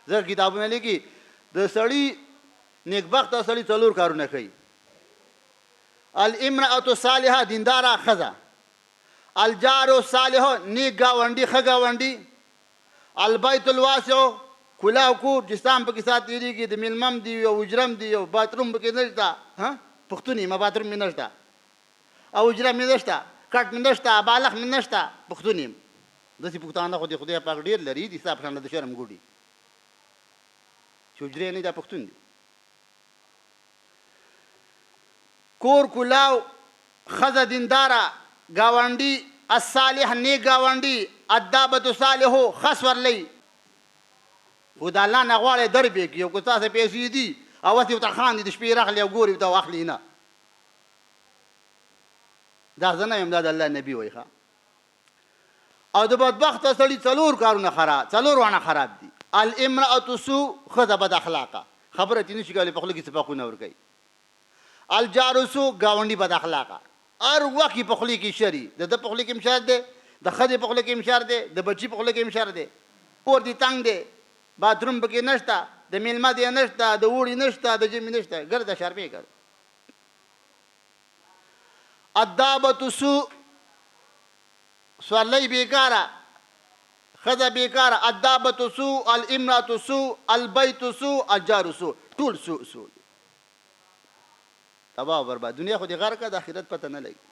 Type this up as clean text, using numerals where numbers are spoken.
ځکه کتابونه لیکي د سړي نیکبخته سړي څلور کارونه کوي. الامرأة صالحه دینداره ښځه، الجار صالح نیک ګاونډي ښه ګاونډي، البیت الواسع کلاو کور چې ستا هم پکې سات تېرېږي، د میلمه هم دي او حجره هم دي او باتروم پکې نشته، پښتون یم باتروم مې نشته او حجره مې نشته، کټ مې نشته، بالښت مې نشته، پښتون یم. داسې پښتانه خو د خدای پاک ډېر لري دي ستا په شان د شرم ګوډي چې حجرې نه دا پښتون دي. کور کلاو ښځه دینداره ګاونډي، الصالح نیک ګاونډي، الدابة صالحو ښه سورلی خو د الله نه غواړې در پې کړي او که ستاسې پیسې دي او هسې ورته خاندي د شپې راغلي او ګوري ورته واخلي نه. دا زه نه یم، دا د الله نبي وایي ښه. او د بدبخته سړي څلور کارونه خراب، څلور وانه خراب دي. الامرأة سوء ښځه بد اخلاقه، خبره چې نشي کولی په خوله کې صفاقونه ورکوي. الجار سوء ګاونډي بد اخلاقه، هر وخت یې په خولې کې شري، د ده په خولې کې هم شر دی، د ښځې په خوله کې هم شر دی، د بچي په خوله کې هم شر دی. کور دې تنګ دی، باتروم پکې نشته، د میلمه دی نشته، د اوړي نشته، د ژمي نشته، ګرده شرمې ګرد. الدابة سوء سورلی بیکاره، ښځه بیکاره، الدابة سوء، الامرأة سوء، البیت سوء، الجار سوء، ټول سوء سوء. تباه برباد. دنیا خو دې غر که د آخرت پته نه لګي.